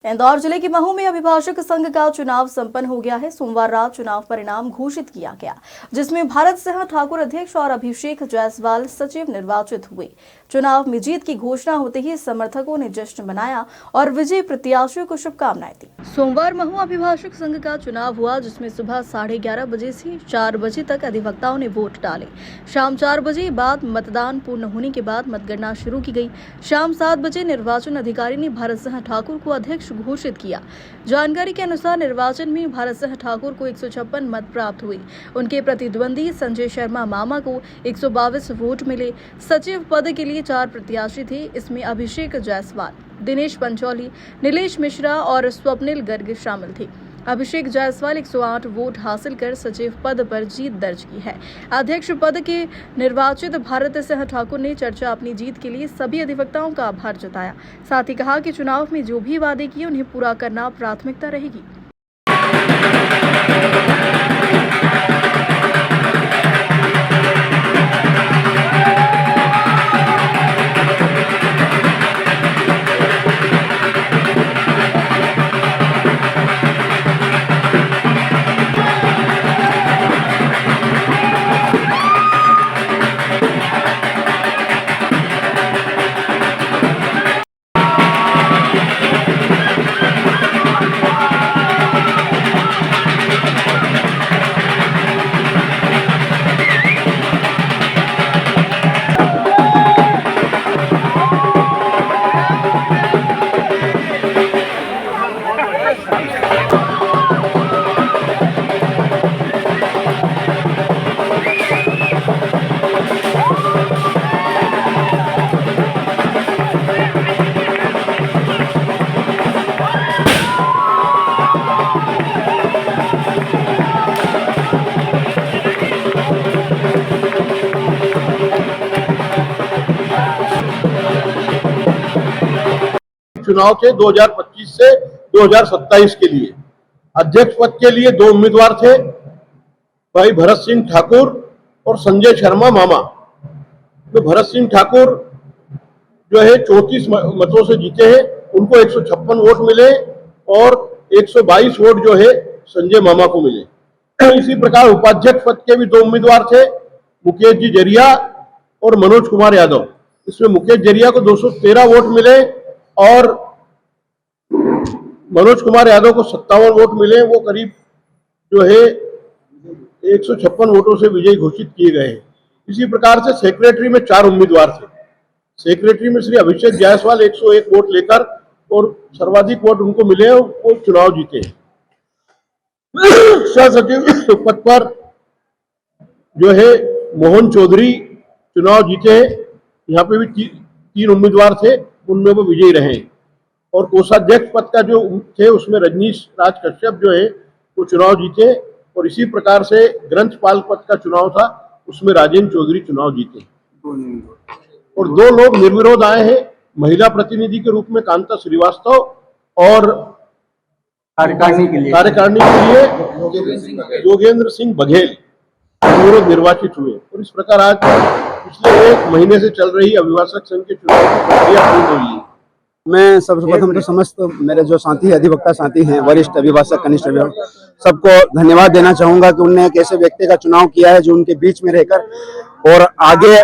इंदौर जिले के महू में अभिभाषक संघ का चुनाव संपन्न हो गया है। सोमवार रात चुनाव परिणाम घोषित किया गया, जिसमें भारत सिंह ठाकुर अध्यक्ष और अभिषेक जायसवाल सचिव निर्वाचित हुए। चुनाव में जीत की घोषणा होते ही समर्थकों ने जश्न मनाया और विजयी प्रत्याशियों को शुभकामनाएं दी। सोमवार महू अभिभाषक संघ का चुनाव हुआ, जिसमें सुबह 11:30 बजे से 4 बजे तक अधिवक्ताओं ने वोट डाले। शाम 4 बजे बाद मतदान पूर्ण होने के बाद मतगणना शुरू की गई। शाम 7 बजे निर्वाचन अधिकारी ने भारत सिंह ठाकुर को अध्यक्ष घोषित किया। जानकारी के अनुसार निर्वाचन में भारत सिंह ठाकुर को 156 मत प्राप्त हुए। उनके प्रतिद्वंदी संजय शर्मा मामा को 122 वोट मिले। सचिव पद के लिए 4 प्रत्याशी थे। इसमें अभिषेक जायसवाल, दिनेश पंचौली, नीलेश मिश्रा और स्वप्निल गर्ग शामिल थे। अभिषेक जायसवाल 108 वोट हासिल कर सचिव पद पर जीत दर्ज की है। अध्यक्ष पद के निर्वाचित भारत सिंह ठाकुर ने चर्चा अपनी जीत के लिए सभी अधिवक्ताओं का आभार जताया। साथ ही कहा कि चुनाव में जो भी वादे किए उन्हें पूरा करना प्राथमिकता रहेगी। चुनाव थे 2025 से 2027 के लिए। अध्यक्ष पद के लिए 2 उम्मीदवार थे, भाई भरत सिंह ठाकुर और संजय शर्मा मामा। तो भरत सिंह ठाकुर जो है 34 मतों से जीते हैं, उनको 156 वोट मिले और 122 वोट जो है संजय मामा को मिले। इसी प्रकार उपाध्यक्ष पद के भी 2 उम्मीदवार थे, मुकेश जी जरिया और मनोज कुमार यादव। इसमें मुकेश जरिया को 213 वोट मिले और मनोज कुमार यादव को 57 वोट मिले। वो करीब जो है 156 वोटों से विजयी घोषित किए गए हैं। इसी प्रकार से सेक्रेटरी में 4 उम्मीदवार थे। सेक्रेटरी में श्री अभिषेक जायसवाल 101 वोट लेकर और सर्वाधिक वोट उनको मिले, वो चुनाव जीते हैं। सह सचिव पद पर जो है मोहन चौधरी चुनाव जीते हैं। यहाँ पे भी 3 उम्मीदवार थे, उनमें वो विजयी रहे। और कोषाध्यक्ष पद का जो थे उसमें रजनीश राज कश्यप जो है वो चुनाव जीते। और इसी प्रकार से ग्रंथपाल पद का चुनाव था, उसमें राजेंद्र चौधरी चुनाव जीते। और 2 लोग निर्विरोध आए हैं। महिला प्रतिनिधि के रूप में कांता श्रीवास्तव और कार्यकारिणी के लिए योगेंद्र सिंह बघेल निर्विरोध निर्वाचित हुए। और इस प्रकार आज पिछले 1 महीने से चल रही अभिभाषक संघ के चुनाव की प्रक्रिया पूर्ण हुई है। मैं सबसे प्रथम तो समस्त मेरे जो साथी अधिवक्ता साथी हैं, वरिष्ठ अभिभाषक, कनिष्ठ अभिभाषक, सबको धन्यवाद देना चाहूंगा कि उन्होंने एक ऐसे व्यक्ति का चुनाव किया है जो उनके बीच में रहकर और आगे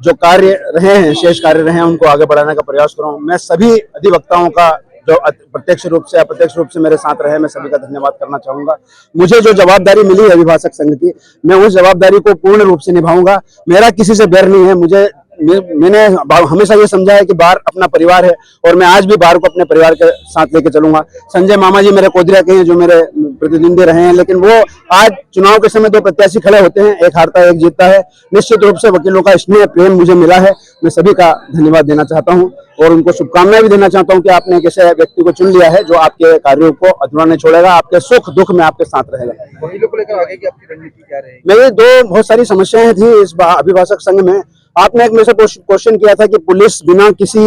जो कार्य रहे हैं, शेष कार्य रहे हैं, उनको आगे बढ़ाने का प्रयास करूँ। मैं सभी अधिवक्ताओं का जो प्रत्यक्ष रूप से अप्रत्यक्ष रूप से मेरे साथ रहे, मैं सभी का धन्यवाद करना चाहूंगा। मुझे जो जवाबदारी मिली है अभिभाषक संघ की, मैं उस जवाबदारी को पूर्ण रूप से निभाऊंगा। मेरा किसी से बैर नहीं है। मैंने हमेशा ये समझा है कि बार अपना परिवार है और मैं आज भी बार को अपने परिवार के साथ लेके चलूंगा। संजय मामा जी मेरे कोदरिया के हैं, जो मेरे प्रतिद्वंदी रहे हैं, लेकिन वो आज चुनाव के समय 2 प्रत्याशी खड़े होते हैं, एक हारता है एक जीतता है। निश्चित रूप से वकीलों का स्नेह प्रेम मुझे मिला है। मैं सभी का धन्यवाद देना चाहता हूँ और उनको शुभकामनाएं भी देना चाहता हूँ कि आपने एक ऐसे व्यक्ति को चुन लिया है जो आपके कार्यों को अधूरा नहीं छोड़ेगा, आपके सुख दुख में आपके साथ रहेगा। वकीलों को लेकर आगे की आपकी रणनीति क्या रहेगी? मेरी 2 बहुत सारी समस्याएं थी इस अभिभाषक संघ में। आपने एक मेरे से क्वेश्चन किया था कि पुलिस बिना किसी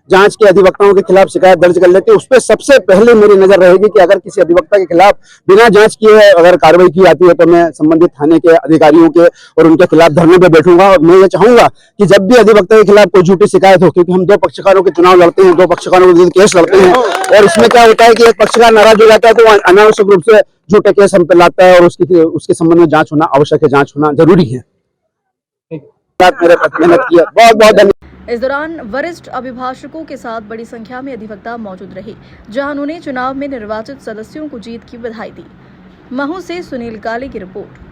जांच के अधिवक्ताओं के खिलाफ शिकायत दर्ज कर लेते हैं। उस पर सबसे पहले मेरी नजर रहेगी कि अगर किसी अधिवक्ता के खिलाफ बिना जांच किए अगर कार्रवाई की जाती है तो मैं संबंधित थाने के अधिकारियों के और उनके खिलाफ धरने पर बैठूंगा। और मैं ये चाहूंगा कि जब भी अधिवक्ता के खिलाफ कोई झूठी शिकायत हो, क्योंकि हम दो पक्षकारों के चुनाव लड़ते हैं, दो पक्षकारों के विरुद्ध केस लड़ते हैं, और इसमें क्या होता है कि एक पक्षकार नाराज हो जाता है तो अनावश्यक रूप से झूठे केस हम पे लाता है, और उसके संबंध में जांच होना आवश्यक है, जांच होना जरूरी है। मेरे प्रति मेहनत किया, बहुत बहुत धन्यवाद। इस दौरान वरिष्ठ अभिभाषकों के साथ बड़ी संख्या में अधिवक्ता मौजूद रहे, जहां उन्होंने चुनाव में निर्वाचित सदस्यों को जीत की बधाई दी। महू से सुनील काले की रिपोर्ट।